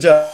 job.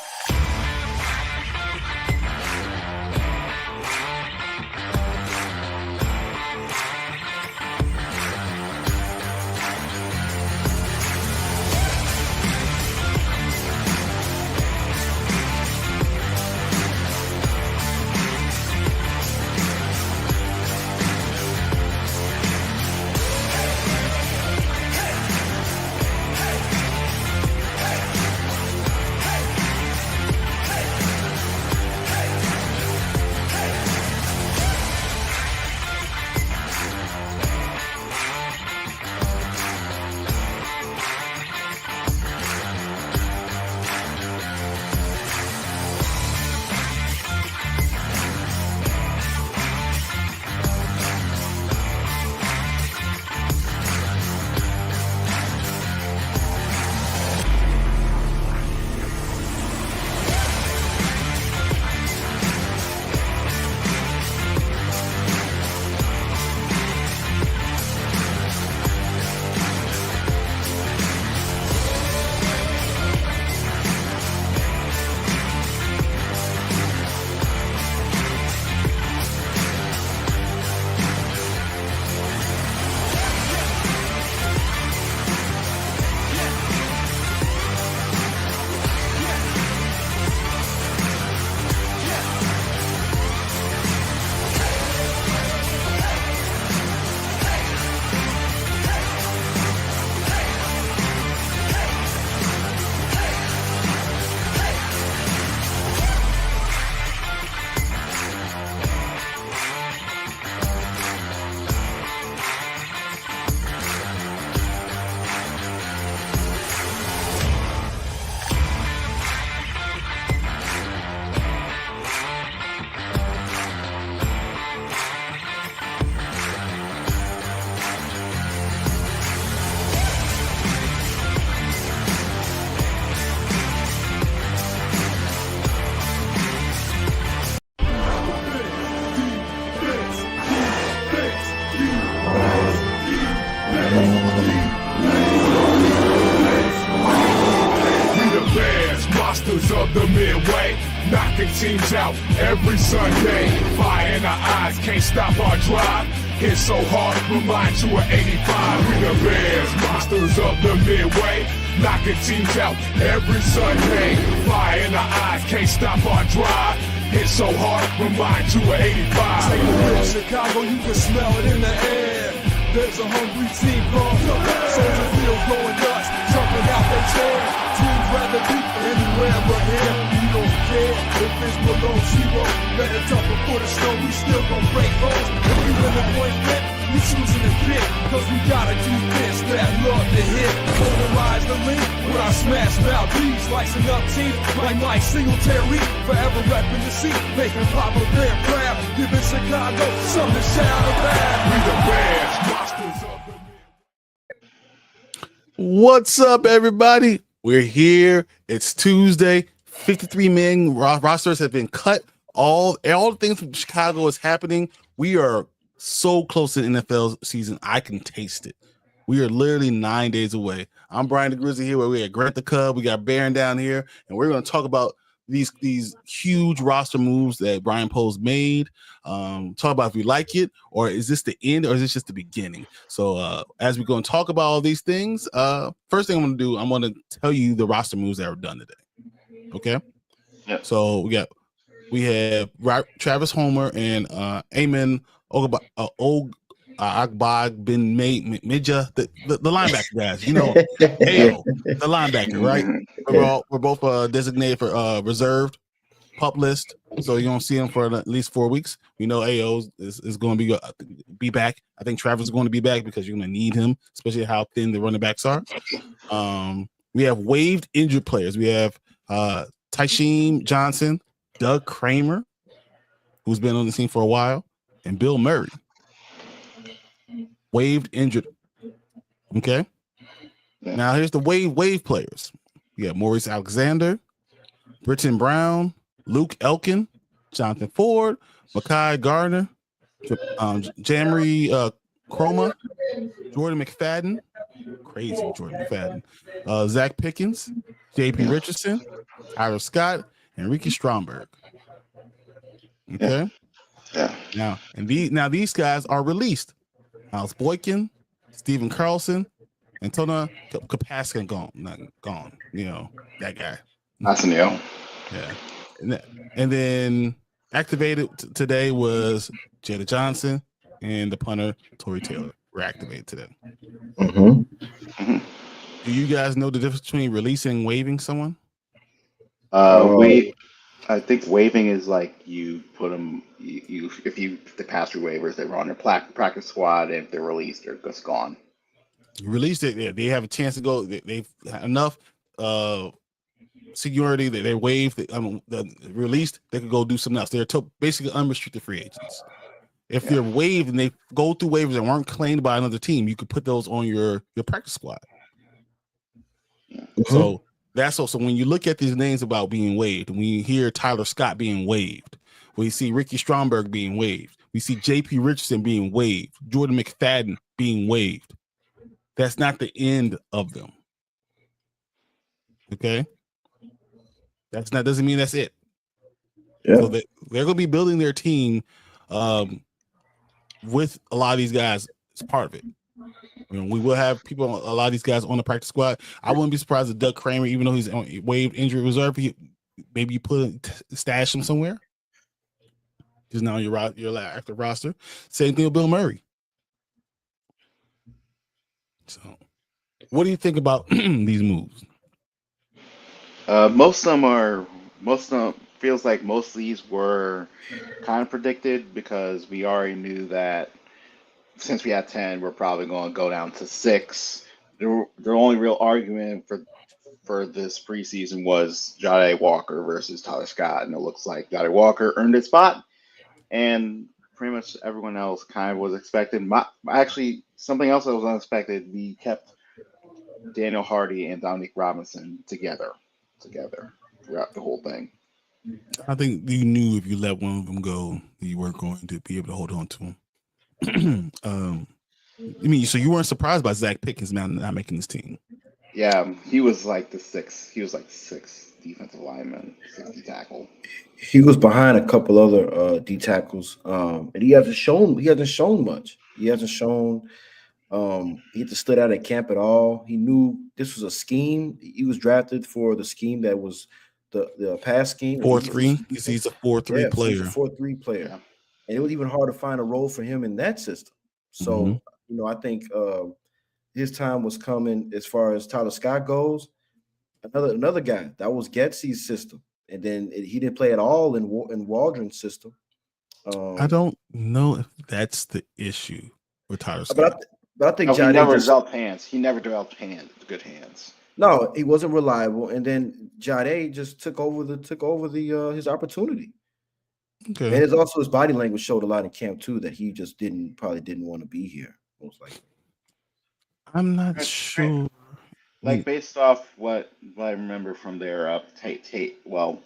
Of the midway, knocking teams out every Sunday. Fire in our eyes, can't stop our drive. Hit so hard, remind you of 85. We the Bears, monsters of the midway, knocking teams out every Sunday. Fire in our eyes, can't stop our drive. Hit so hard, remind you of 85. Take a real Chicago, you can smell it in the air. There's a hungry team called the Soldier Field going nuts, jumping out their chair. Teams rather be anywhere but here. We don't care if it's below zero. Let it tougher for the snow, we still gon' break holes. If we win the point fit, we choosing to fit. Cause we got a defense that love to hit. Polarize the link with our smash mouth beats. Slicing up teams like Mike Singletary. Forever repping the seat, making Papa Bear proud. Giving Chicago something to shout about. We the Bears, monsters of the What's up, everybody? We're here. It's Tuesday. 53-man rosters have been cut. All the things from Chicago is happening. We are so close to the NFL season. I can taste it. We are literally 9 days away. I'm Brian the Grizzly here. Where we got Grant the Cub. We got Baron down here, and we're going to talk about these huge roster moves that Brian Poe's made. Talk about if we like it, or is this the end, or is this just the beginning? So as we go and talk about all these things, first thing I'm going to do, I'm going to tell you the roster moves that were done today. Okay. Yep. So we have Travis Homer and Amen Ogbag bin Midja, the linebacker guys, you know, AO, the linebacker, right? We're both designated for reserved pup list, so you don't see him for at least 4 weeks. We know AO is going to be back. I think Travis is going to be back because you're going to need him, especially how thin the running backs are. We have waived injured players. We have Tysheem Johnson, Doug Kramer, who's been on the team for a while, and Bill Murray. Waived injured. Okay. Now here's the wave players. We got Maurice Alexander, Britton Brown, Luke Elkin, Jonathan Ford, Mekhi Gardner, Jamry Chroma, Jordan McFadden, Crazy, Jordan McFadden. Zach Pickens, J.P. Richardson, Tyler Scott, and Ricky Stromberg. Okay. Yeah. These guys are released. Miles Boykin, Steven Carlson, and Tona Kapaskin gone. You know, that guy. That's new. Yeah. And then activated today was Jada Johnson and the punter Torrey Taylor were activated today. Mm-hmm. Do you guys know the difference between releasing and waiving someone? I think waiving is like you put them. If they pass through waivers, they were on their practice squad, and if they're released, they're just gone. You released it, they have a chance to go. They've enough seniority that they're waived. Released, they could go do something else. They're basically unrestricted free agents. If they're waived and they go through waivers and weren't claimed by another team, you could put those on your practice squad. Mm-hmm. So that's also when you look at these names about being waived, and we hear Tyler Scott being waived, we see Ricky Stromberg being waived, we see J.P. Richardson being waived, Jordan McFadden being waived. That's not the end of them. Okay, doesn't mean that's it. Yeah. So they're going to be building their team with a lot of these guys as part of it. You know, we will have a lot of these guys on the practice squad. I wouldn't be surprised if Doug Kramer, even though he's on waived injury reserve, maybe you stash him somewhere. Because now you're active roster. Same thing with Bill Murray. So, what do you think about these moves? Most of them feels like most of these were kind of predicted because we already knew that since we had 10, we're probably going to go down to 6. The only real argument for this preseason was Jade Walker versus Tyler Scott, and it looks like Jade Walker earned his spot, and pretty much everyone else kind of was expected. Actually, something else that was unexpected, we kept Daniel Hardy and Dominique Robinson together throughout the whole thing. I think you knew if you let one of them go, you weren't going to be able to hold on to him. So you weren't surprised by Zach Pickens not making this team? Yeah, he was like the sixth. He was like sixth defensive lineman, 60 tackle. He was behind a couple other D tackles, and he hasn't shown much. He hasn't shown. He had stood out at camp at all. He knew this was a scheme. He was drafted for the scheme that was the pass scheme. 4-3. He's a 4-3 player. He's a 4-3 player. Yeah. And it was even hard to find a role for him in that system. So, I think his time was coming as far as Tyler Scott goes. Another guy, that was Getsy's system. And then he didn't play at all in Waldron's system. I don't know if that's the issue with Tyler Scott. But I think he never developed hands. He never developed good hands. No, he wasn't reliable. And then Jade just took over his opportunity. Okay. And it's also his body language showed a lot in camp too that he just probably didn't want to be here, most likely. I'm not sure. Like based off what I remember from their tape. Well,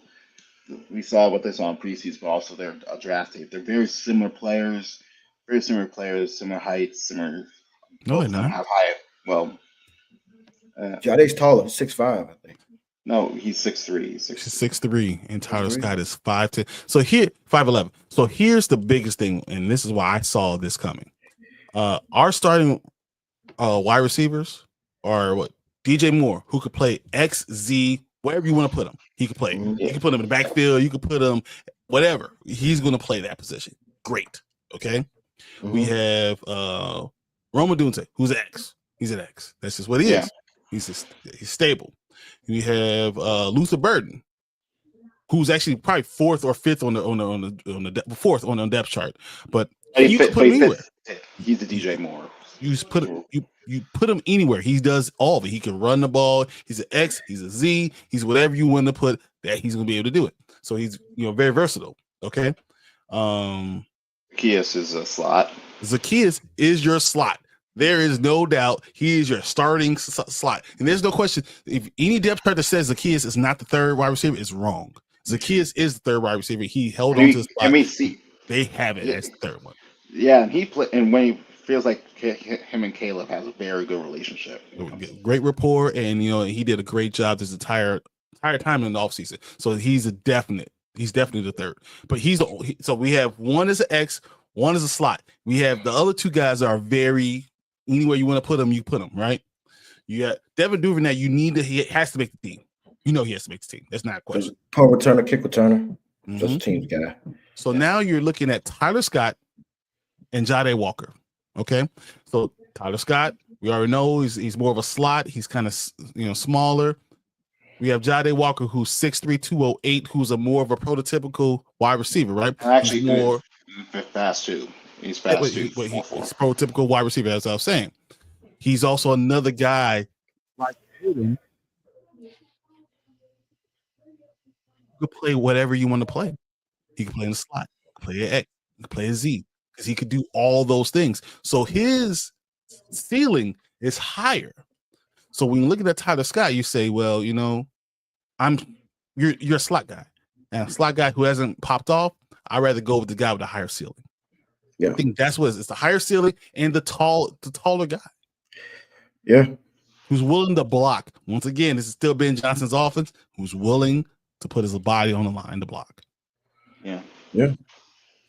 we saw what they saw in preseason, but also their draft tape. They're very similar players, similar heights, similar. No, they're not. Have high. Well, Jade's taller, 6'5", I think. No, he's 6'3". He's 6'3", and Tyler Scott is 5'10". So here, 5'11". So here's the biggest thing, and this is why I saw this coming. Our starting wide receivers are what? DJ Moore, who could play X, Z, wherever you want to put him. He could play. You can put him in the backfield. You could put him whatever. He's going to play that position. Great. Okay. We have Roma Dunte, who's an X. He's an X. That's just what he is. He's stable. We have Luther Burden, who's actually probably fourth or fifth on the depth chart. But you can put him anywhere. He's the DJ Moore. You just you put him anywhere. He does all of it. He can run the ball. He's an X. He's a Z. He's whatever you want to put. That he's going to be able to do it. So he's very versatile. Okay. Zacchaeus is a slot. Zacchaeus is your slot. There is no doubt he is your starting slot. And there's no question. If any depth chart that says Zacchaeus is not the third wide receiver, is wrong. Zacchaeus is the third wide receiver. He held on to the spot. See, they have it as the third one. Yeah, and he played. And when he feels like him and Caleb has a very good relationship. Great rapport, and he did a great job this entire time in the offseason. So he's definitely the third. But so we have one as an X, one as a slot. We have the other two guys are very anywhere you want to put them, you put them, right? You got Devin Duvernay. He has to make the team. He has to make the team. That's not a question. Punt returner, kick returner. Just a team's guy. So now you're looking at Tyler Scott and Jade Walker. Okay, so Tyler Scott, we already know he's more of a slot. He's kind of smaller. We have Jade Walker, who's 6'3", 208, who's more of a prototypical wide receiver, right? Actually, he's more fast too. He's fast too. He's prototypical wide receiver, as I was saying. He's also another guy like Hayden. You could play whatever you want to play. He could play in the slot, play an X, he could play a Z, because he could do all those things. So his ceiling is higher. So when you look at that Tyler Scott, you say, well, you're a slot guy. And a slot guy who hasn't popped off, I'd rather go with the guy with the higher ceiling. Yeah. I think that's what it's the higher ceiling and the taller guy. Yeah. Who's willing to block. Once again, this is still Ben Johnson's offense, who's willing to put his body on the line to block. Yeah. Yeah.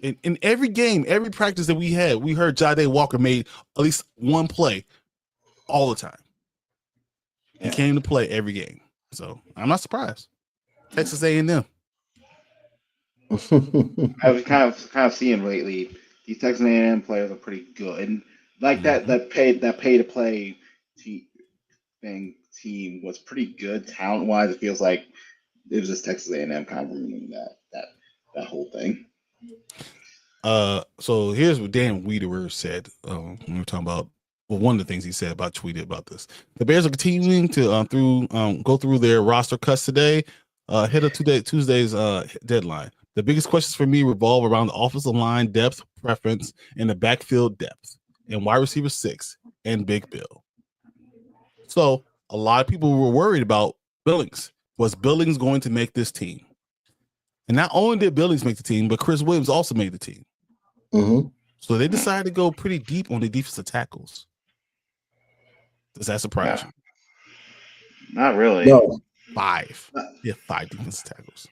In every game, every practice that we had, we heard Jade Walker made at least one play all the time. He came to play every game. So I'm not surprised. Texas A&M. I was kind of seeing lately these Texas A&M players are pretty good, and like that pay to play team was pretty good talent wise. It feels like it was just Texas A&M kind of ruining that whole thing. So here's what Dan Wiederer said when we were talking about. Well, one of the things he said tweeted about this. The Bears are continuing to go through their roster cuts today, ahead of Tuesday's deadline. The biggest questions for me revolve around the offensive line depth preference and the backfield depth, and wide receiver 6 and Big Bill. So a lot of people were worried about Billings. Was Billings going to make this team? And not only did Billings make the team, but Chris Williams also made the team. Mm-hmm. So they decided to go pretty deep on the defensive tackles. Does that surprise you? Not really. No. 5. Yeah, 5 defensive tackles.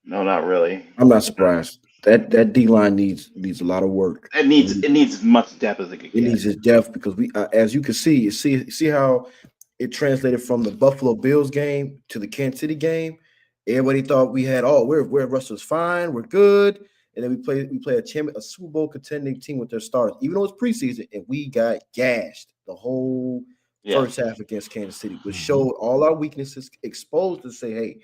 No, not really. I'm not surprised. That D line needs a lot of work. It needs as much depth as it could get. It needs its depth because we, as you can see how it translated from the Buffalo Bills game to the Kansas City game. Everybody thought we had we're Russell's fine, we're good, and then we play a Super Bowl contending team with their starters, even though it's preseason, and we got gashed the whole first half against Kansas City, which showed all our weaknesses, exposed to say, hey,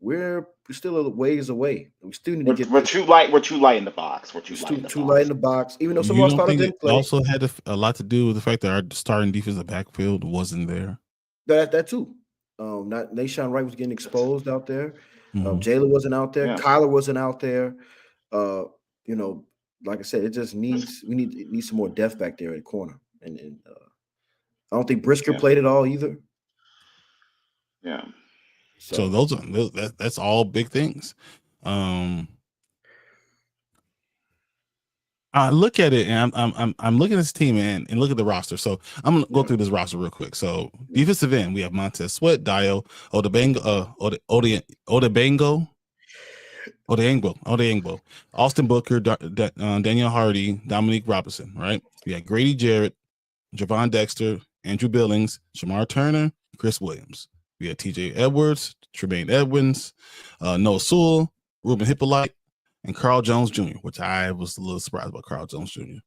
we're still a ways away. We still need to get. We're too light in the box. We're too light in the box. Even though some of our starters didn't play. Also had a lot to do with the fact that our starting defensive backfield wasn't there. That too. Not Nashawn Wright was getting exposed out there. Jayla wasn't out there. Yeah. Kyler wasn't out there. Like I said, it just needs we need some more depth back there at the corner. And I don't think Brisker played at all either. Yeah. So that's all big things. I look at it and I'm looking at this team and look at the roster. So I'm gonna go through this roster real quick. So defensive end, we have Montez Sweat, Dio, Odeangbo, Austin Booker, Daniel Hardy, Dominique Robinson. Right? We got Grady Jarrett, Javon Dexter, Andrew Billings, Shamar Turner, Chris Williams. We had T.J. Edwards, Tremaine Edwins, Noah Sewell, Ruben Hippolyte, and Carl Jones Jr., which I was a little surprised about Carl Jones Jr.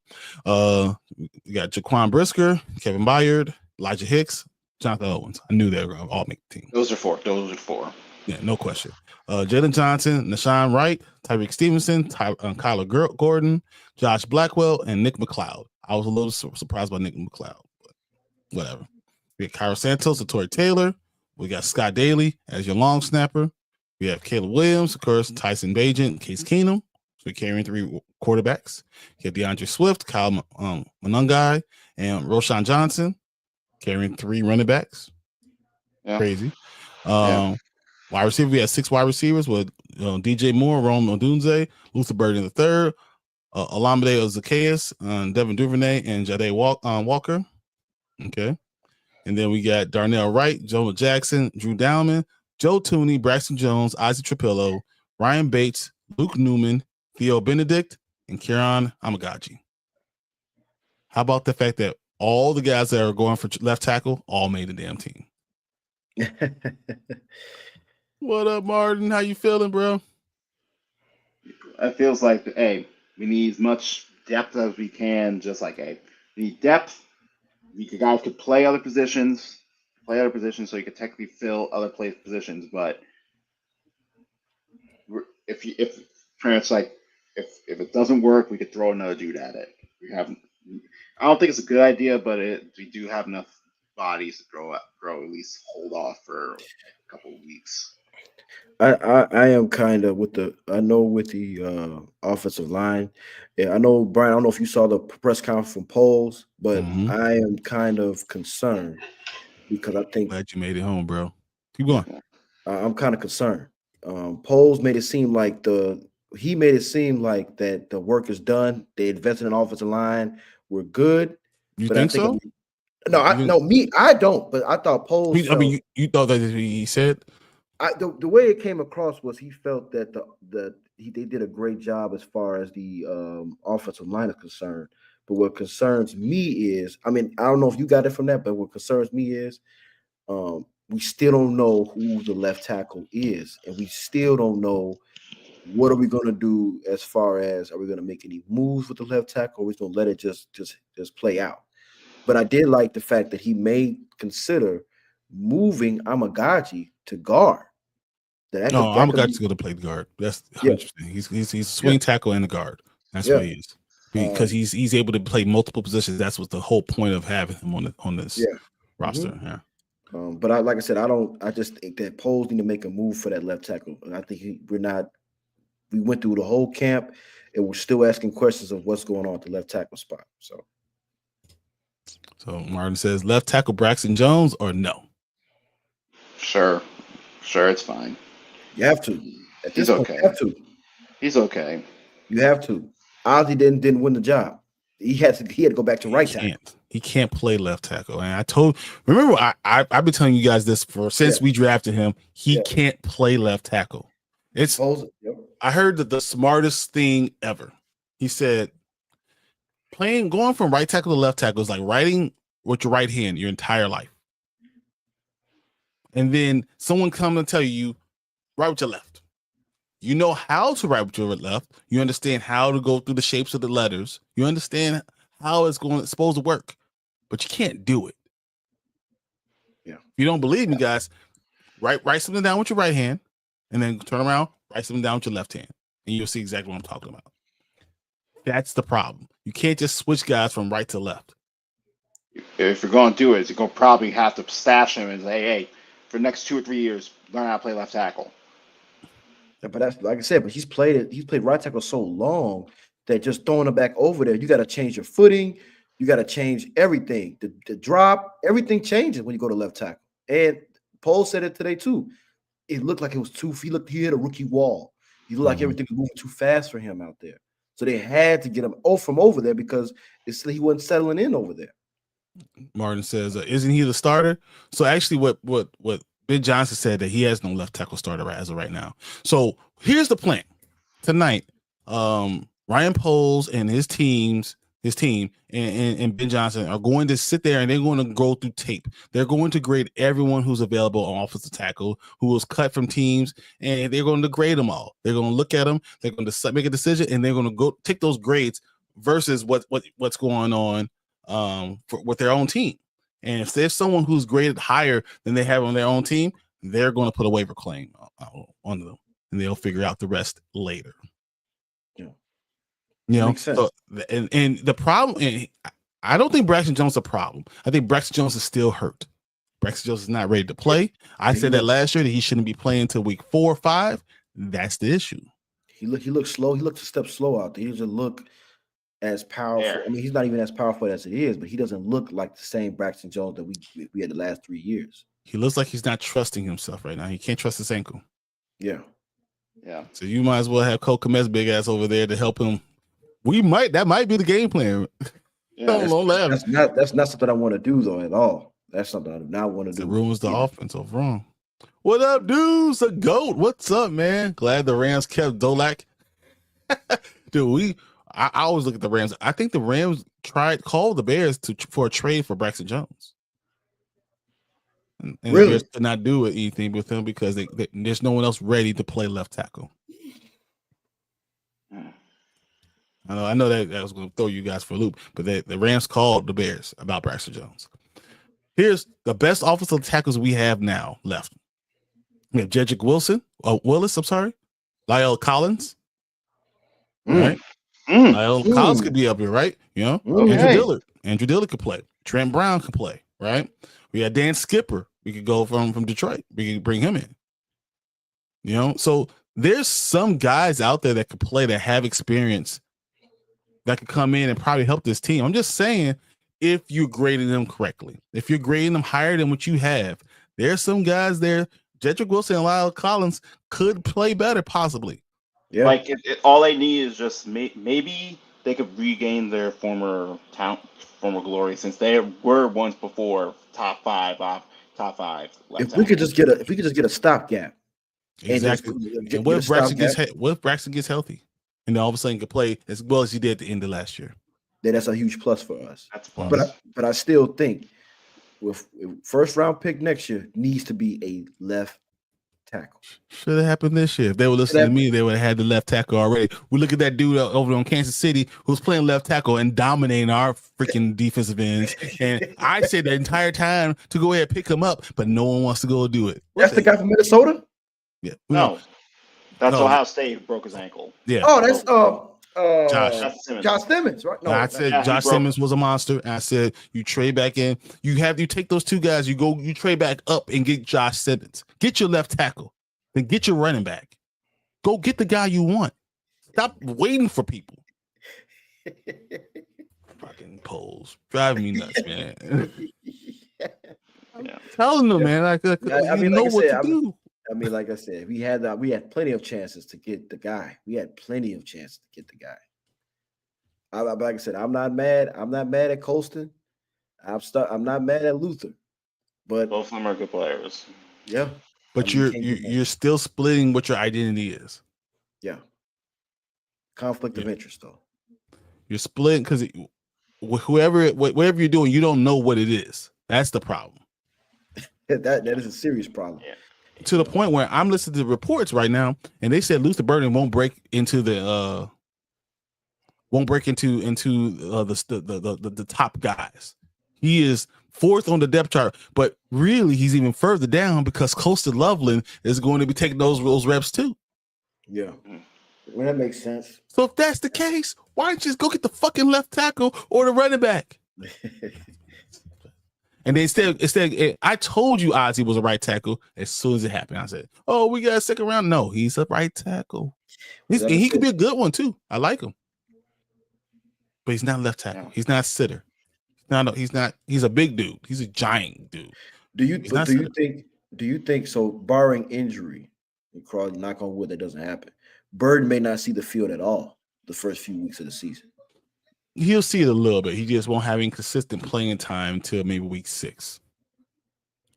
We got Jaquan Brisker, Kevin Byard, Elijah Hicks, Jonathan Owens. I knew they were going to all make the team. Those are four. Yeah, no question. Jalen Johnson, Nashawn Wright, Tyreek Stevenson, Kyler Gordon, Josh Blackwell, and Nick McLeod. I was a little surprised by Nick McLeod, but whatever. We got Cairo Santos and Torrey Taylor. We got Scott Daly as your long snapper. We have Caleb Williams, of course, Tyson Bagent, Case Keenum. So we're carrying 3 quarterbacks. You have DeAndre Swift, Kyle Monungai, and Roshan Johnson carrying 3 running backs. Yeah. Crazy. Wide receiver, we have 6 wide receivers with DJ Moore, Rome Odunze, Luther Burden III, Olamide Zacchaeus, Devin Duvernay, and Jade Walker. Okay. And then we got Darnell Wright, Jonah Jackson, Drew Dowman, Joe Tooney, Braxton Jones, Isaac Trapillo, Ryan Bates, Luke Newman, Theo Benedict, and Kieran Amagaji. How about the fact that all the guys that are going for left tackle all made the damn team? What up, Martin? How you feeling, bro? It feels like, hey, we need as much depth as we can. Just like, hey, we need depth. You guys could play other positions, so you could technically fill other positions. But if parents like, if it doesn't work, we could throw another dude at it. I don't think it's a good idea, but we do have enough bodies to grow at least hold off for a couple of weeks. I am kind of with the offensive line. Yeah, I know, Brian. I don't know if you saw the press conference from Poles, but I am kind of concerned because I think glad you made it home, bro. Keep going. I'm kind of concerned. Poles made it seem like that the work is done. They invested in offensive line. We're good. You think so? I don't. But I thought Poles. You thought that he said. The way it came across was he felt that they did a great job as far as the offensive line is concerned. But what concerns me is, I don't know if you got it from that, but what concerns me is we still don't know who the left tackle is, and we still don't know what are we going to do as far as, are we going to make any moves with the left tackle, or are we going to let it just play out? But I did like the fact that he may consider moving Amagaji to guard. Amagaji's going to play the guard. That's 100%. He's a swing tackle and a guard. That's what he is. Because he's able to play multiple positions. That's what the whole point of having him on this roster. Mm-hmm. Yeah. But like I said, I just think that Poles need to make a move for that left tackle. And I think we went through the whole camp and we're still asking questions of what's going on at the left tackle spot. So Martin says left tackle Braxton Jones or no? Sure, it's fine. You have to. He's okay. You have to. He's okay. You have to. Ozzy didn't win the job. He had to go back to right tackle. He can't play left tackle. And remember, I've been telling you guys this since we drafted him. He can't play left tackle. I heard that the smartest thing ever. He said, going from right tackle to left tackle is like writing with your right hand your entire life. And then someone come and tell you, write with your left. You know how to write with your left. You understand how to go through the shapes of the letters. You understand how it's supposed to work, but you can't do it. Yeah. If you don't believe me, guys, write something down with your right hand, and then turn around, write something down with your left hand, and you'll see exactly what I'm talking about. That's the problem. You can't just switch guys from right to left. If you're going to do it, you're going to probably have to stash him and say, hey, for the next 2 or 3 years, learn how to play left tackle. Yeah, but that's like I said, but he's played right tackle so long that just throwing him back over there, you got to change your footing, you got to change everything. The drop, everything changes when you go to left tackle. And Paul said it today too. It looked like it was he hit a rookie wall. He looked like everything was moving too fast for him out there. So they had to get him from over there because he wasn't settling in over there. Martin says, isn't he the starter? So actually what Ben Johnson said that he has no left tackle starter as of right now. So here's the plan. Tonight, Ryan Poles and his team and Ben Johnson are going to sit there and they're going to go through tape. They're going to grade everyone who's available on offensive tackle, who was cut from teams, and they're going to grade them all. They're going to look at them. They're going to make a decision, and they're going to go take those grades versus what's going on with their own team. And if there's someone who's graded higher than they have on their own team, they're going to put a waiver claim on them, and they'll figure out the rest later. Yeah, makes sense. So, and the problem, and I don't think Braxton Jones is a problem. I think Braxton Jones is still hurt. Braxton Jones is not ready to play. I said that last year that he shouldn't be playing until week 4 or 5. That's the issue. He looked slow. He looked a step slow out there. He doesn't look as powerful. Yeah. I mean, he's not even as powerful as it is, but he doesn't look like the same Braxton Jones that we had the last 3 years. He looks like he's not trusting himself right now. He can't trust his ankle. Yeah. Yeah. So you might as well have Cole Komet's big ass over there to help him That might be the game plan. Yeah. Don't laugh. That's not something I want to do though at all. That's something I do not want to do. It ruins the offense overall. What up, dudes? The GOAT. What's up, man? Glad the Rams kept Dolak. Dude, I always look at the Rams. I think the Rams called the Bears for a trade for Braxton Jones. And Really? the Bears could not do anything with him because there's no one else ready to play left tackle. I know that was going to throw you guys for a loop, but the Rams called the Bears about Braxton Jones. Here's the best offensive tackles we have now left. We have Jedrick Willis, I'm sorry. Lyle Collins. Right? Lyle Collins could be up here, right? You know, Andrew Dillard could play. Trent Brown could play, right? We had Dan Skipper. We could go from Detroit. We could bring him in. You know, so there's some guys out there that could play, that have experience, that could come in and probably help this team. I'm just saying, if you're grading them correctly, if you're grading them higher than what you have, there's some guys there. Jedrick Wilson and Lyle Collins could play better, possibly. Yeah. Like all they need is just maybe they could regain their former talent, former glory, since they were once before top five. If we could just get a stopgap. Exactly. And what if Braxton gets healthy, and then all of a sudden can play as well as he did at the end of last year? Then that's a huge plus for us. That's a plus. But I still think with first round pick next year needs to be a left tackle. Should have happened this year. If they were listening to me, they would have had the left tackle already. We look at that dude over on Kansas City who's playing left tackle and dominating our freaking defensive ends. And I said the entire time to go ahead and pick him up, but no one wants to go do it. That's the guy from Minnesota? Yeah. No. That's Ohio State broke his ankle. Yeah. Oh, that's Josh Simmons, right? No, I said Josh Simmons was a monster. And I said you trade back in. You take those two guys. You trade back up and get Josh Simmons. Get your left tackle. Then get your running back. Go get the guy you want. Stop waiting for people. Fucking polls drive me nuts, man. I'm telling them, man. Like what to do. I mean, like I said, we had plenty of chances to get the guy. We had plenty of chances to get the guy. Like I said, I'm not mad. I'm not mad at Colston. I'm not mad at Luther. But both of them are good players. Yeah. But you're still splitting what your identity is. Yeah. Conflict of interest, though. You're splitting because whatever you're doing, you don't know what it is. That's the problem. That is a serious problem. Yeah. To the point where I'm listening to the reports right now, and they said Luther Burden won't break into the top guys. He is fourth on the depth chart, but really he's even further down because Coastal Loveland is going to be taking those reps too. Yeah, well, that makes sense. So if that's the case, why don't you just go get the fucking left tackle or the running back? And then instead, I told you Ozzie was a right tackle as soon as it happened. I said, "Oh, we got a second round." No, he's a right tackle. He could be a good one too. I like him, but he's not left tackle. He's not a sitter. No, he's not. He's a big dude. He's a giant dude. Do you think so? Barring injury, and Crawley, knock on wood, that doesn't happen. Bird may not see the field at all the first few weeks of the season. He'll see it a little bit. He just won't have inconsistent playing time until maybe week 6.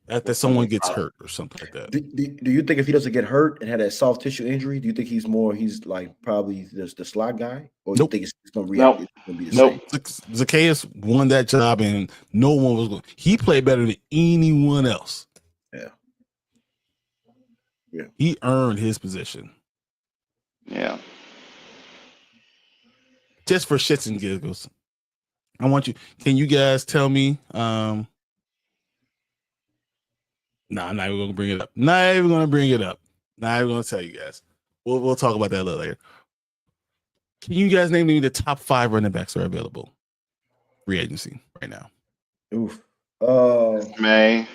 After someone gets hurt or something like that. Do you think if he doesn't get hurt and had a soft tissue injury, do you think he's like probably the slot guy? Or do you think it's going to react? It's going to be the same? Zacchaeus won that job and no one was going. He played better than anyone else. Yeah. He earned his position. Yeah. Just for shits and giggles. Can you guys tell me? I'm not even going to bring it up. Not even going to tell you guys. We'll talk about that a little later. Can you guys name me the top 5 running backs that are available? Free agency right now. Oof. SMA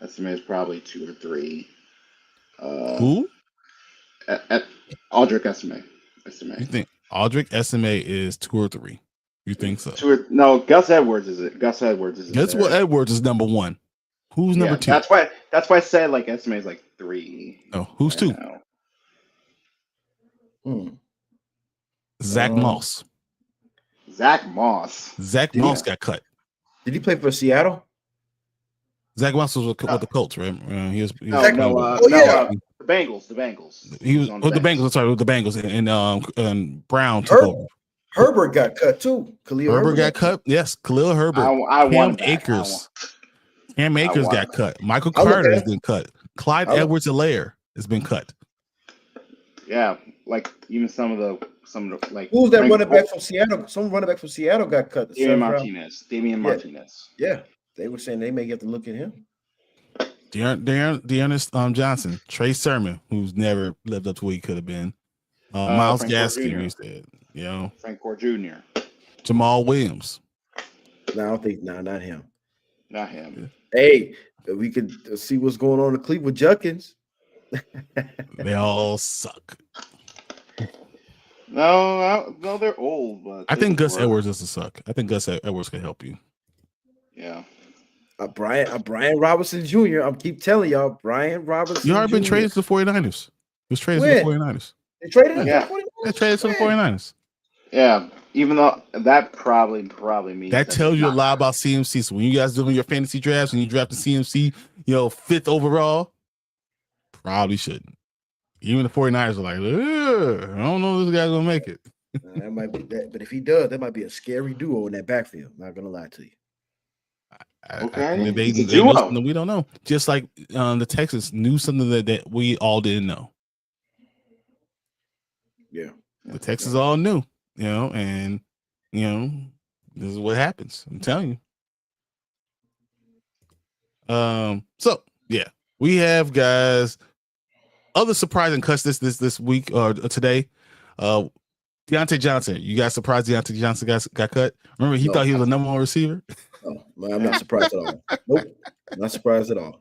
is probably 2 or 3. Who? Aldrich SMA. You think Aldrich SMA is 2 or 3? You think so? No, Gus Edwards is it? Gus Edwards is. That's what Edwards is number 1. Who's number 2? That's why I said like SMA is like 3. No, who's 2? Zach Moss. Zach Moss. Zach Moss got cut. Did he play for Seattle? Zach Moss was with the Colts, right? He was the Bengals. The Bengals. He was with the Bengals. Sorry, with the Bengals, and Brown took over. Herbert got cut too. Herbert got cut. Yes, Khalil Herbert. Cam Akers. Cam Akers got cut. Michael Carter has been cut. Clyde Edwards-Helaire has been cut. Yeah, like even some of the like. Who's that running back from Seattle? Some running back from Seattle got cut. Damian Martinez. Yeah, they were saying they may get to look at him. Dearness Johnson, Trey Sermon, who's never lived up to what he could have been. Miles Gaskin, you said, Frank Gore Jr., Jamal Williams. No, I don't think. No, not him. Not him. Hey, we could see what's going on in Cleveland Junkins. They all suck. No, they're old. But I think Gus Edwards is a suck. I think Gus Edwards can help you. Yeah. Brian Robinson Jr. I keep telling y'all, Brian Robinson. You already been traded to the 49ers. He was traded to the 49ers. They traded him. Yeah. They traded to the 49ers. Yeah. Even though that probably means that tells you a lot about CMC. So when you guys doing your fantasy drafts and you draft the CMC, 5th overall, probably shouldn't. Even the 49ers are like, I don't know if this guy's gonna make it. That might be that, but if he does, that might be a scary duo in that backfield. Not gonna lie to you. Okay, we don't know. Just like the Texans knew something that we all didn't know. Yeah, the Texans all knew, and this is what happens. I'm telling you. So yeah, we have guys. Other surprising cuts this week or today. Deontay Johnson. You guys surprised Deontay Johnson got cut? Remember, he thought he was a number one receiver? No, I'm not surprised at all. Nope. Not surprised at all.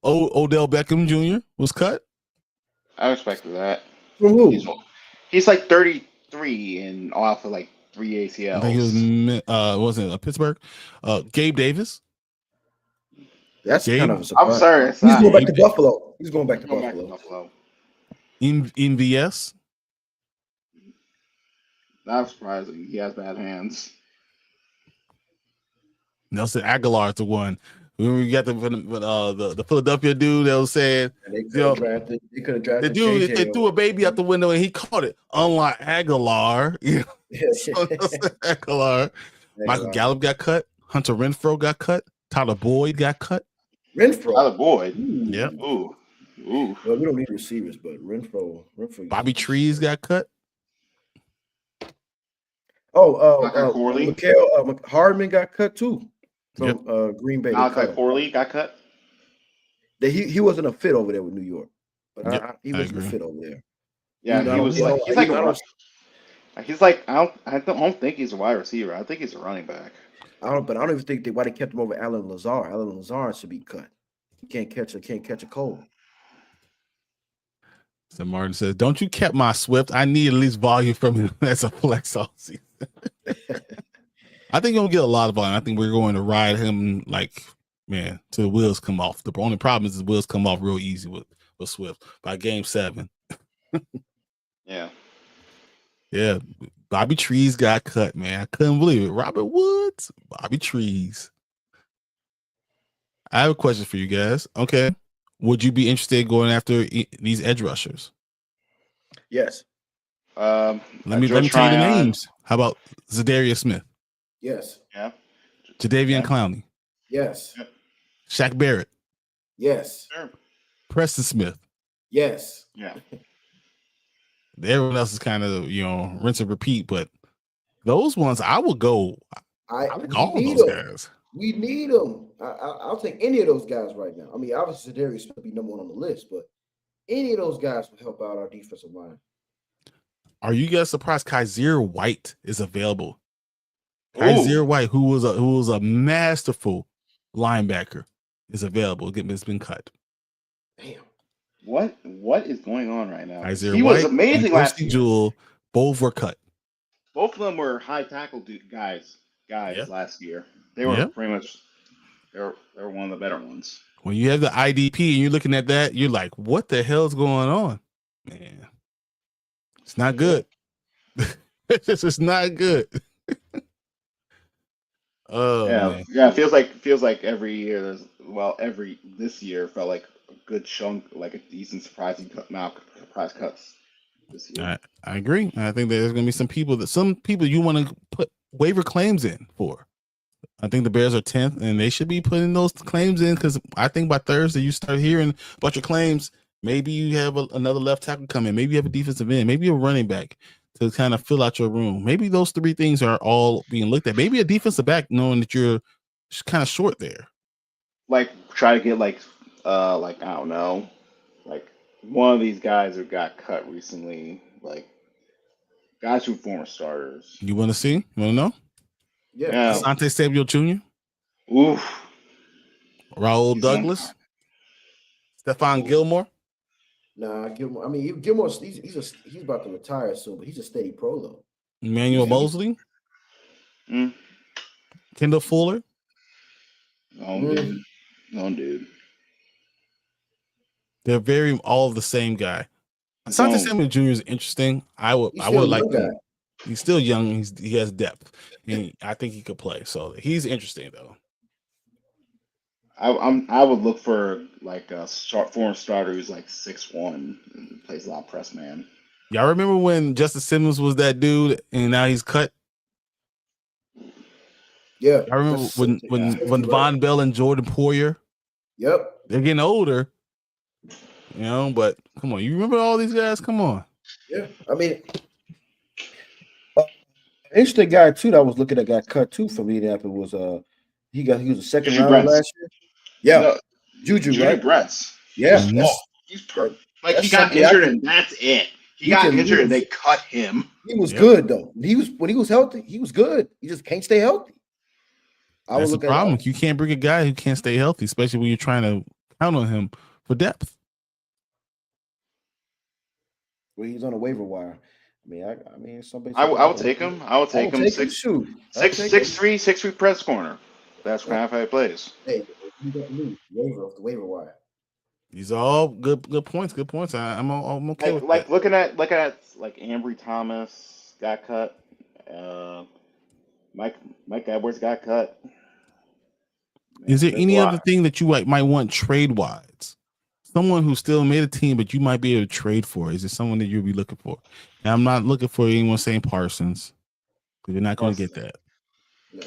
Odell Beckham Jr. was cut. I expected that. From who? He's like 33 and off of like 3 ACLs. I think he wasn't Pittsburgh. Gabe Davis. That's Gabe? kind of a surprise. I'm sorry. He's going back to Buffalo. He's going back to Buffalo. In VS. Not surprising. He has bad hands. Nelson Aguilar is the one. We got the Philadelphia dude that was saying they could have drafted. The dude, they threw a baby out the window and he caught it. Unlike Aguilar, Aguilar. Michael Gallup got cut. Hunter Renfrow got cut. Tyler Boyd got cut. Tyler Boyd. Yeah. Ooh. Well, we don't need receivers, but Renfrow. Bobby Trees got cut. Mikael Hardman got cut too from Green Bay. Malachi Corley got cut. He wasn't a fit over there with New York, but he wasn't a fit over there. Yeah, he was like I don't think he's a wide receiver. I think he's a running back. I don't even think why they kept him over Alan Lazar. Alan Lazar should be cut. He can't catch a cold. So Martin says, "Don't you kept my Swift? I need at least volume from him as a flex all season." I think he'll get a lot of volume. I think we're going to ride him till the wheels come off. The only problem is the wheels come off real easy with Swift by game 7. Yeah. Yeah. Bobby Trees got cut, man. I couldn't believe it. Robert Woods, Bobby Trees. I have a question for you guys. Okay. Would you be interested in going after these edge rushers? Yes. Let me tell you the names. How about Zadarius Smith? Yes. Yeah. Jadeveon Clowney. Yes. Shaq Barrett. Yes. Sure. Preston Smith. Yes. Yeah. Everyone else is kind of, rinse and repeat, but those ones I would go. I like all those guys. We need them. I'll take any of those guys right now. I mean, obviously, Darius would be number one on the list, but any of those guys will help out our defensive line. Are you guys surprised Kaiser White is available? Kaiser White, who was a masterful linebacker, is available. It's been cut. Damn. What is going on right now? Kaiser he White was amazing last year. Jewell, both were cut. Both of them were high tackle guys last year. They were pretty much they were one of the better ones. When you have the IDP and you're looking at that, you're like, what the hell's going on? Man, it's not good. This is not good. Oh man. Yeah. Feels like every year this year felt like a good chunk, like a decent surprising amount of surprise cuts this year. I agree. I think there's going to be some people you want to put waiver claims in for. I think the Bears are 10th, and they should be putting those claims in because I think by Thursday you start hearing about your claims. Maybe you have another left tackle come in. Maybe you have a defensive end. Maybe a running back to kind of fill out your room. Maybe those three things are all being looked at. Maybe a defensive back, knowing that you're kind of short there. Like try to get like I don't know, like one of these guys who got cut recently, like guys who former starters. You want to see? You want to know? Yeah. Asante Samuel Jr., Oof. Raul Douglas, Stephon Gilmore. Nah, Gilmore. I mean, Gilmore. He's about to retire soon, but he's a steady pro though. Emmanuel Mosley, Kendall Fuller. No, dude. They're very all the same guy. Asante Samuel Jr. is interesting. I would like him. He's still young. He has depth, and I think he could play. So he's interesting though. I would look for like a foreign starter who's like 6'1" and plays a lot of press man. Y'all remember when Justice Simmons was that dude, and now he's cut? Yeah. I remember when Von Bell and Jordan Poyer. Yep. They're getting older, you know. But come on, you remember all these guys? Come on. Yeah, I mean, interesting guy too that I was looking at got cut too from Indianapolis was he was a second round last year. Yeah, no, Juju right? Brents. Yeah, he's perfect. Like he got injured and that's it. He got injured and they cut him. He was good though. When he was healthy, he was good. He just can't stay healthy. That's the problem. You can't bring a guy who can't stay healthy, especially when you're trying to count on him for depth. Well, he's on a waiver wire. I mean, somebody. I would take him. I would take him. 6'3" press corner. That's kind of how he plays. Hey, you don't lose waiver off the waiver wire. These are all good points. Good points. I'm okay with like that. looking at like Ambry Thomas got cut. Mike Edwards got cut. Is there any other thing that you might want trade wise? Someone who still made a team, but you might be able to trade for. Is it someone that you'll be looking for? And I'm not looking for anyone saying Parsons, because you're not going to get that. No.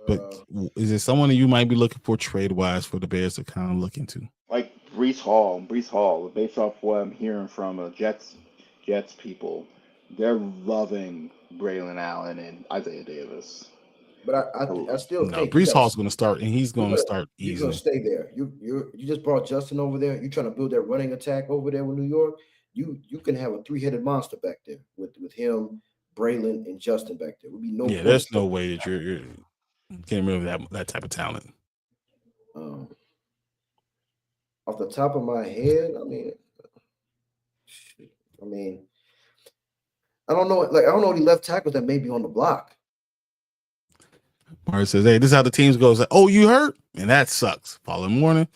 But is it someone that you might be looking for trade wise for the Bears to kind of look into? Like Breece Hall, based off what I'm hearing from Jets people, they're loving Braylon Allen and Isaiah Davis. But I still think Breece Hall's going to start, and he's going to start easily. He's going to stay there. You just brought Justin over there. You're trying to build that running attack over there with New York. You can have a 3-headed monster back there with him, Braylon, and Justin back there. Would be no. Yeah, there's no way that you can't remember that type of talent. Off the top of my head, I don't know. Like I don't know any left tackles that may be on the block. Mario says, "Hey, this is how the teams go." It's like, "Oh, you hurt?" And that sucks. Following morning,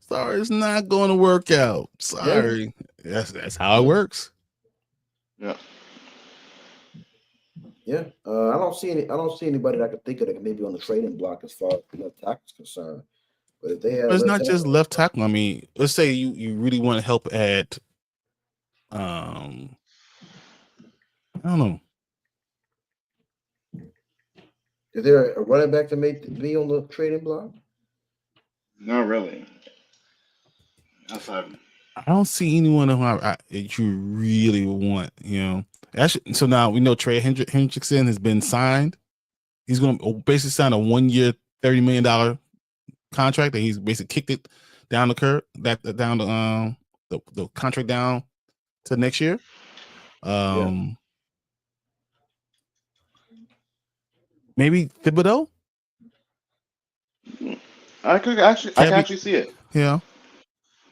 sorry, it's not going to work out. Sorry, that's how it works. Yeah. Yeah, I don't see anybody that I could think of that maybe on the trading block as far as left tackle is concerned. But if they have, it's not just left tackle. I mean, let's say you really want to help at, I don't know. Is there a running back that may be on the trading block? Not really. Outside. I don't see anyone that you really want, you know. Actually, so now we know Trey Hendrickson has been signed. He's going to basically sign a 1-year, $30 million contract, and he's basically kicked it down the curve, down the contract down to next year. Maybe Thibodeau. I can actually see it. Yeah.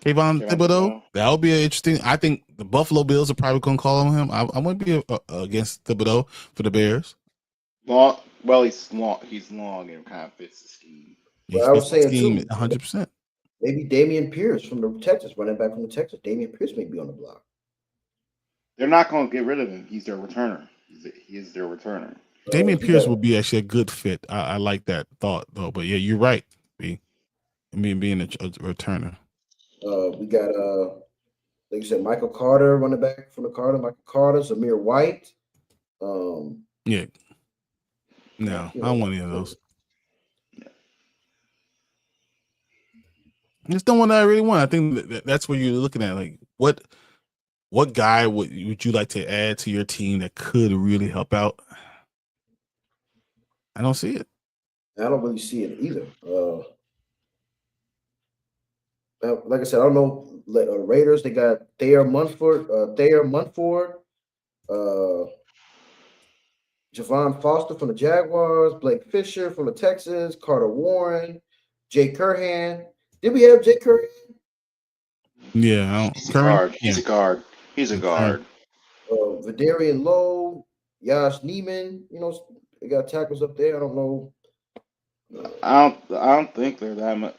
Kayvon Thibodeau. That would be interesting. I think the Buffalo Bills are probably going to call on him. I wouldn't be against Thibodeau for the Bears. Well, he's long and kind of fits the scheme. Well, I was saying scheme too, 100%. Maybe Dameon Pierce from the Texas, running back from the Texas. Dameon Pierce may be on the block. They're not going to get rid of him. He's their returner. He is their returner. Damian We Pierce got would be actually a good fit. I like that thought though. But yeah, you're right. B. I mean, being a returner. we got like you said, Michael Carter, running back from the Carter, Michael Carter, Zamir White. Yeah. Yeah. No, I don't want any of those. It's the one that I really want. I think that's what you're looking at. Like, what guy would you like to add to your team that could really help out? I don't see it. I don't really see it either. Like I said, I don't know. Raiders, they got Thayer Munford, Javon Foster from the Jaguars, Blake Fisher from the Texans, Carter Warren, Jay Curhan. Did we have Jay Curhan? Yeah, I don't. He's a Curry. guard. He's Yeah, a guard. He's a guard. Vidarian Lowe, Yash Neiman. You know, they got tackles up there. I don't know. I don't think they're that much.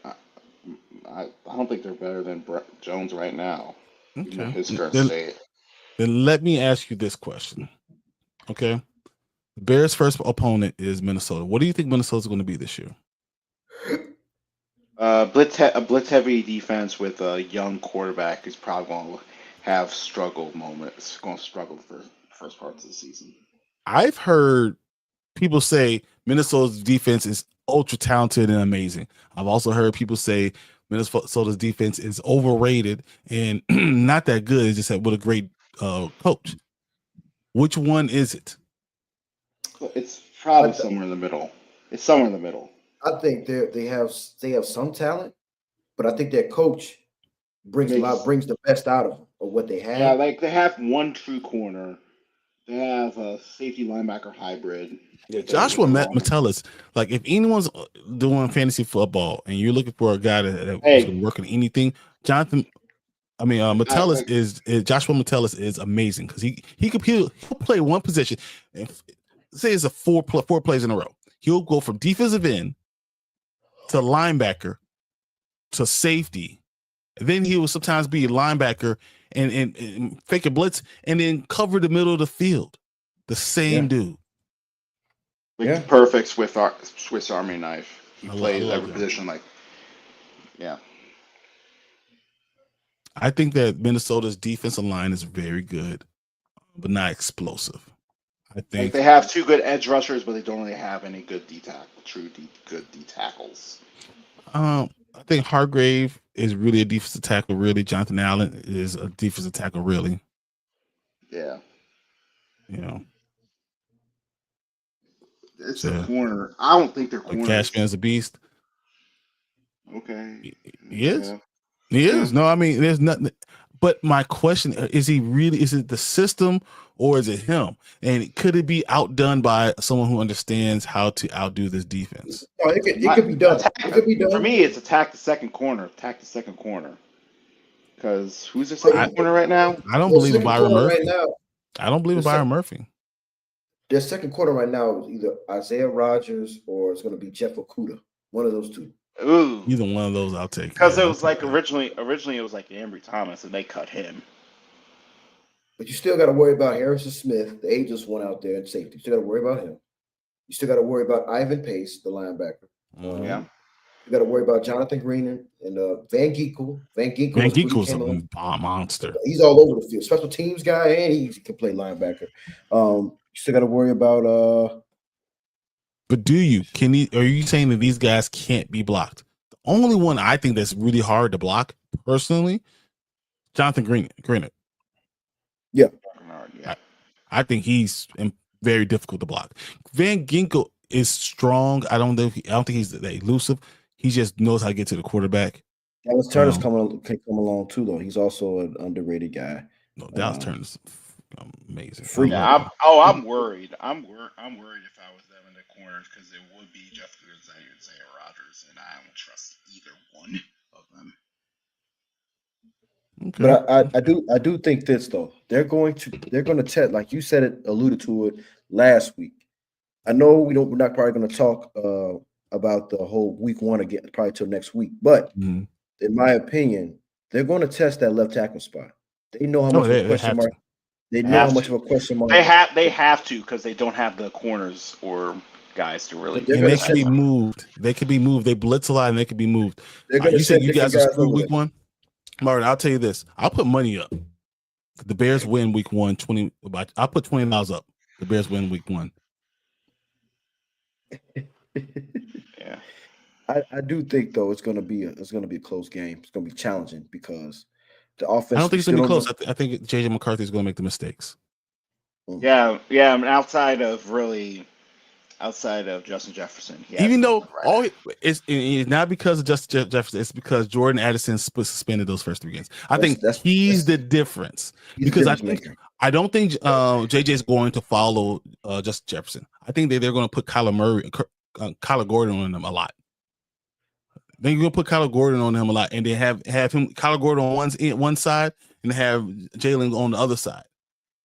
I don't think they're better than Jones right now. Okay. His current state. Then let me ask you this question. Okay. The Bears' first opponent is Minnesota. What do you think Minnesota's going to be this year? A blitz heavy defense with a young quarterback is probably going to have struggle moments. Going to struggle for first parts of the season. I've heard people say Minnesota's defense is ultra talented and amazing. I've also heard people say Minnesota's defense is overrated and not that good. It's just with a great coach. Which one is it? It's probably somewhere in the middle. It's somewhere in the middle. I think they have some talent, but I think their coach brings the best out of them of what they have. Yeah, like they have one true corner. They have a safety linebacker hybrid. Yeah, Joshua Metellus. Like if anyone's doing fantasy football and you're looking for a guy that can work on anything, Metellus is Joshua Metellus is amazing because he'll play one position and say it's a four plays in a row. He'll go from defensive end to linebacker to safety. Then he will sometimes be a linebacker and fake a blitz and then cover the middle of the field. The same dude. Like perfect Swiss Army knife. He plays every position I think that Minnesota's defensive line is very good, but not explosive. I think they have two good edge rushers, but they don't really have any good good D tackles. I think Hargrave is really a defensive tackle. Really, Jonathan Allen is a defensive tackle. Really, yeah. It's a corner. I don't think they're corners. Cashman's a beast. Okay, he is. Yeah. He is. No, I mean, there's nothing. But my question is: is it the system or is it him? And could it be outdone by someone who understands how to outdo this defense? Oh, it could be done. It could be done. For me, it's attack the second corner. Attack the second corner. Because who's the second corner right now? I don't believe in Byron Murphy. Right now, I don't believe in Byron Murphy. Their second corner right now is either Isaiah Rodgers or it's going to be Jeff Okudah. One of those two. Ooh. Either one of those I'll take. Because it was like originally it was like Ambry Thomas and they cut him. But you still got to worry about Harrison Smith, the ageless one out there at safety. You still got to worry about him. You still got to worry about Ivan Pace, the linebacker. Yeah. You got to worry about Jonathan Green and Van Ginkel. Van Ginkel's a monster. He's all over the field. Special teams guy, and he can play linebacker. You still got to worry about But are you saying that these guys can't be blocked? The only one I think that's really hard to block, personally, Jonathan Green. Yeah. I think he's very difficult to block. Van Ginkel is strong. I don't think he's that elusive. He just knows how to get to the quarterback. Dallas Turner's can come along too, though. He's also an underrated guy. No, Dallas Turner's amazing. Yeah, I'm worried. I'm worried if I was them in the corners because it would be Jeff Goods and Isaiah Rodgers, and I don't trust either one of them. Okay. But I do think this though. They're going to test, like you said, alluded to it last week. I know we're not probably going to talk about the whole week one again, probably till next week. But in my opinion, they're going to test that left tackle spot. They know how much question mark. They know how much of a question mark. They have to because they don't have the corners or guys to really. They're And gonna they can be moved. They can be moved. They blitz a lot and they can be moved. They're gonna You said send you different guys are guys screwed over week there. one. Martin, I'll tell you this. I'll put money up. The Bears win week one, 20. I'll put $20 up. The Bears win week one. Yeah. I do think though it's gonna be a close game. It's gonna be challenging because the offense. I don't think it's gonna be still close. I think JJ McCarthy is gonna make the mistakes. Yeah. I mean, outside of Justin Jefferson, Even though it's not because of Justin Jefferson, it's because Jordan Addison suspended those first 3 games. I think he's the difference because I don't think JJ is going to follow Justin Jefferson. I think they're going to put Kyler Gordon on them a lot. Then you're gonna put Kyler Gordon on him a lot, and then have him Kyler Gordon on one side and have Jalen on the other side.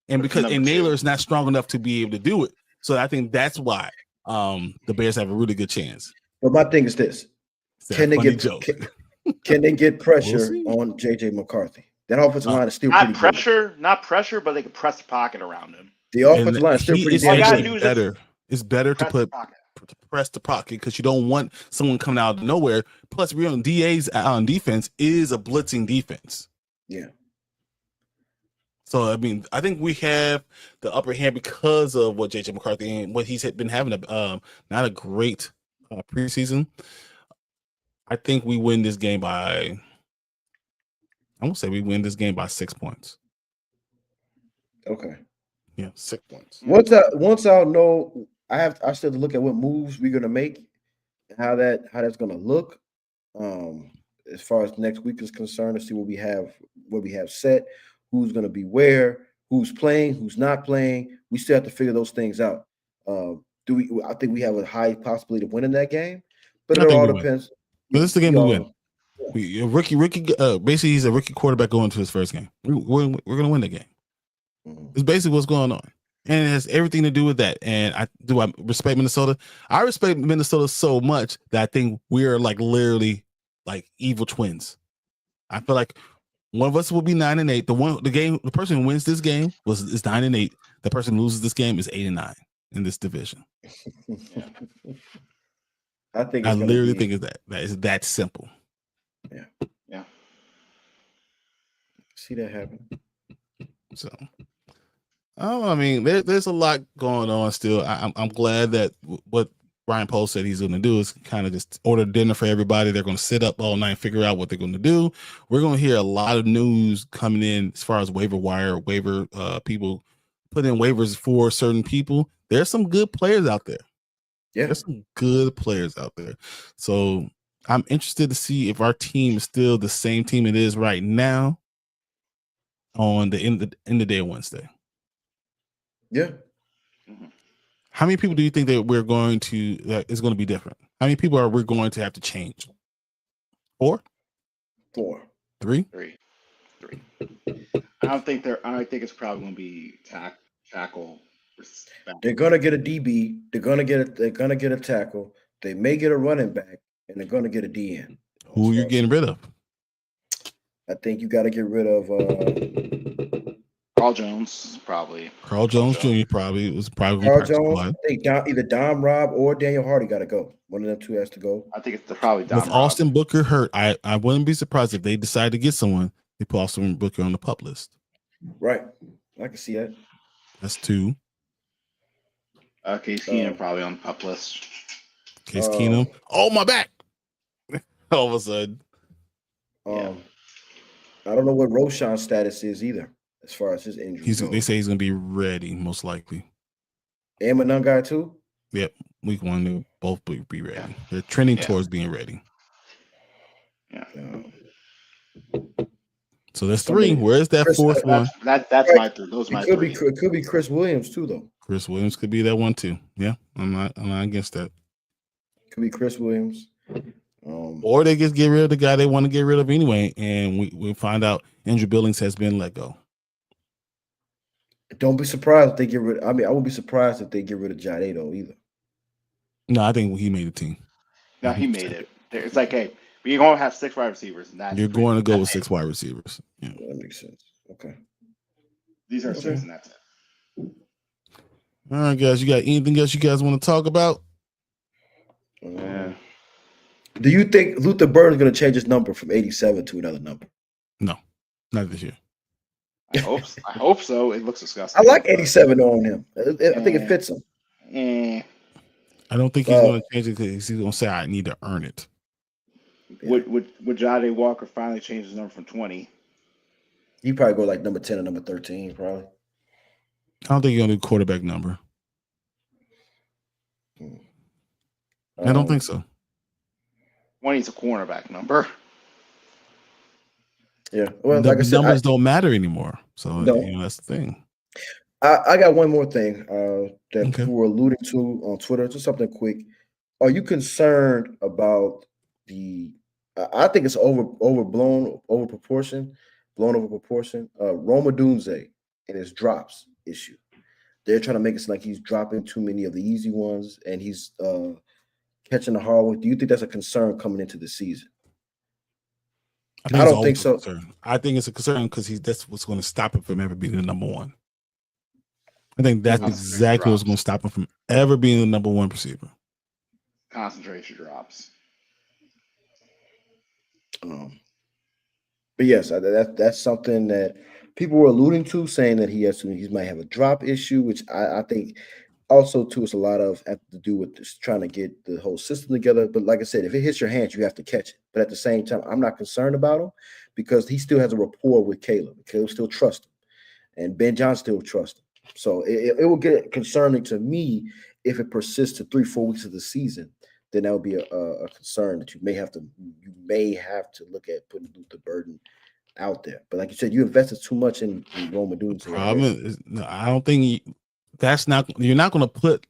And because Naylor is not strong enough to be able to do it, so I think that's why the Bears have a really good chance. But my thing is this: can they get pressure on JJ McCarthy? That offensive line is still pretty good. Not pressure, but they can press the pocket around him. The offensive line is still pretty good. Better. It's better to press the pocket because you don't want someone coming out of nowhere. Plus, we're on DA's on defense is a blitzing defense. Yeah. So I mean, I think we have the upper hand because of what JJ McCarthy and what he's been having not a great preseason. I think we win this game by. I'm gonna say we win this game by 6 points. Okay. Yeah, 6 points. Once I know, I still have to look at what moves we're gonna make, and how that's gonna look. As far as next week is concerned, to see what we have set, who's gonna be where, who's playing, who's not playing. We still have to figure those things out. I think we have a high possibility of winning that game, but it all depends. But this is the game we win. Rookie. Basically, he's a rookie quarterback going to his first game. We're gonna win the game. Mm-hmm. It's basically what's going on, and it has everything to do with that. And I respect Minnesota. I respect Minnesota so much that I think we're like literally like evil twins. I feel like one of us will be 9-8. The person who wins this game is 9-8. The person who loses this game is 8-9 in this division. I think I literally think it's that simple. Yeah. See that happen. So, I mean, there's a lot going on still. I'm glad that what Ryan Poles said he's going to do is kind of just order dinner for everybody. They're going to sit up all night and figure out what they're going to do. We're going to hear a lot of news coming in as far as waiver people put in waivers for certain people. There's some good players out there. Yeah, there's some good players out there. So I'm interested to see if our team is still the same team it is right now on the end of the day of Wednesday. Yeah. How many people do you think that that is going to be different? How many people are we going to have to change? 4? 3? 3. I think it's probably going to be tackle. They're gonna get a DB. They're gonna get a tackle. They may get a running back, and they're gonna get a DN. Who are you getting rid of? I think you got to get rid of Carl Jones, probably. Carl Jones Jr. probably was probably Carl Jones. I think either Dom Robb or Daniel Hardy got to go. One of them two has to go. I think it's probably Dom With Robb. Austin Booker hurt, I wouldn't be surprised if they decide to get someone. They put Austin Booker on the pup list. Right, I can see that. That's 2. Case Keenum probably on the pup list. Case Keenum. Oh, my back! All of a sudden. I don't know what Roshan's status is either, as far as his injury. They say he's going to be ready, most likely. And Manungai too? Yep. Week 1, they'll both be ready. Yeah. They're trending towards being ready. Yeah. So there's 3. Where's that fourth one? That's my 3. Those are my 3. It could be Chris Williams too, though. Chris Williams could be that one too. Yeah, I'm not against that. Could be Chris Williams. Or they just get rid of the guy they want to get rid of anyway, and we find out Andrew Billings has been let go. Don't be surprised if they get rid. I won't be surprised if they get rid of Jade though either. No, I think he made the team. No, he made it. It's like, hey, we're going to have 6 wide receivers. And you're going to go with 6 wide receivers. Yeah. That makes sense. Okay. These are 6, and that's it. All right, guys. You got anything else you guys want to talk about? Yeah. Do you think Luther Burden's going to change his number from 87 to another number? No, not this year. I hope so. It looks disgusting. I like 87 on him. I think it fits him. I don't think he's going to change it because he's going to say, I need to earn it. Would Jade Walker finally change his number from 20? He probably go like number 10 or number 13, probably. I don't think he's going to do quarterback number. I don't think so. 20 is a cornerback number. Yeah. Well, the like I said, numbers don't matter anymore. So No. that's the thing. I got one more thing that Okay. people were alluding to on Twitter. Just something quick. Are you concerned about I think it's blown over proportion. Roma Dunze and his drops issue. They're trying to make it seem like he's dropping too many of the easy ones and he's catching the hard ones. Do you think that's a concern coming into the season? I don't think so. I think it's a concern because that's what's going to stop him from ever being the number one. I think that's exactly what's going to stop him from ever being the number one receiver. Concentration drops. But yes, that's something that people were alluding to, saying that he might have a drop issue, which I think also too is a lot of have to do with just trying to get the whole system together. But like I said, if it hits your hands, you have to catch it. But at the same time, I'm not concerned about him because he still has a rapport with Caleb. Caleb still trusts him, and Ben John still trusts him. So it will get concerning to me if it persists to 3-4 weeks of the season. Then that would be a concern that you may have to look at putting Luther Burden out there. But like you said, you invested too much in Roma Dunze. I don't think you're not going to put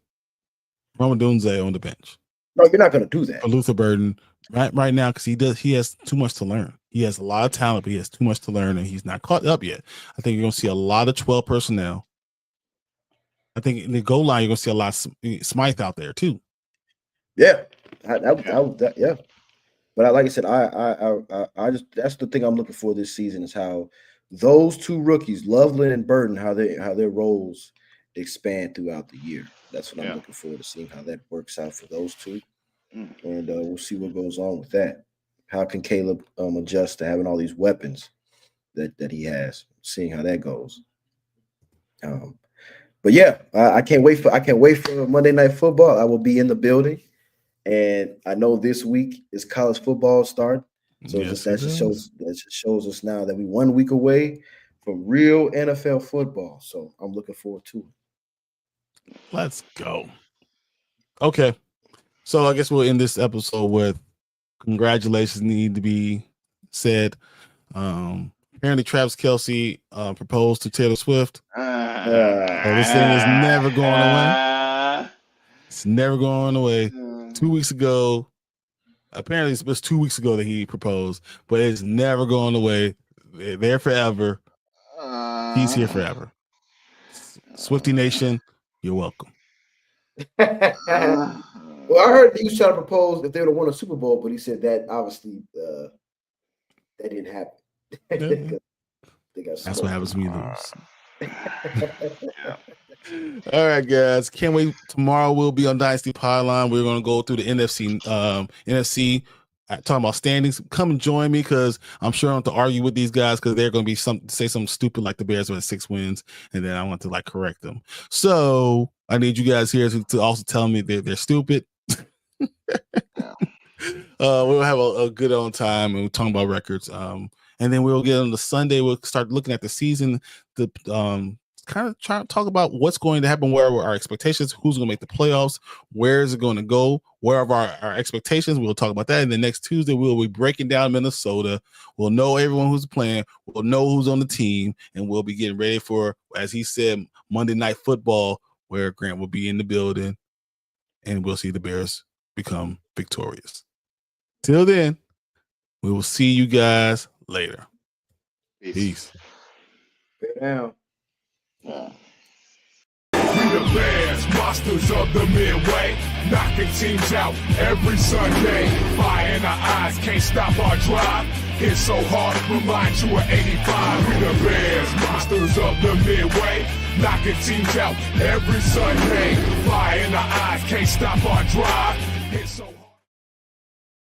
Roma Dunze on the bench. No, you're not going to do that. For Luther Burden right now because he has too much to learn. He has a lot of talent, but he has too much to learn, and he's not caught up yet. I think you're going to see a lot of 12 personnel. I think in the goal line, you're going to see a lot of Smythe out there too. Yeah, yeah. But like I said, I just that's the thing I'm looking for this season is how those two rookies, Loveland and Burden, how their roles expand throughout the year. That's what I'm looking forward to seeing how that works out for those two, and we'll see what goes on with that. How can Caleb adjust to having all these weapons that he has? Seeing how that goes. But yeah, I can't wait for Monday Night Football. I will be in the building. And I know this week is college football start. So that just shows us now that we're 1 week away from real NFL football. So I'm looking forward to it. Let's go. Okay. So I guess we'll end this episode with congratulations need to be said. Apparently Travis Kelce proposed to Taylor Swift. This thing is never going away. It's never going away. 2 weeks ago, apparently it was 2 weeks ago that he proposed, but it's never going away. They're there forever. He's here forever. Swiftie Nation, you're welcome. Well, I heard he was trying to propose if they would have won a Super Bowl, but he said that obviously that didn't happen. That's what happens when you lose. All right, guys. Can't wait. Tomorrow we'll be on Dynasty Pylon. We're going to go through the NFC talking about standings. Come and join me because I'm sure I want to argue with these guys because they're going to be say something stupid like the Bears with 6 wins, and then I want to correct them. So I need you guys here to also tell me they're stupid. We'll have a good on time and we're talking about records. And then we'll get on the Sunday. We'll start looking at the season. Kind of trying to talk about what's going to happen, where are our expectations, who's going to make the playoffs, where is it going to go, where are our expectations. We'll talk about that. And then next Tuesday, we'll be breaking down Minnesota. We'll know everyone who's playing. We'll know who's on the team. And we'll be getting ready for, as he said, Monday Night Football, where Grant will be in the building. And we'll see the Bears become victorious. Till then, we will see you guys later. Peace. Now. We the Bears, monsters of the Midway, knocking teams out every Sunday. Fire in our eyes, can't stop our drive. Hit so hard, remind you of 85. We the Bears, monsters of the Midway. Knocking teams out every Sunday. Fire in the eyes, can't stop our drive. Hit so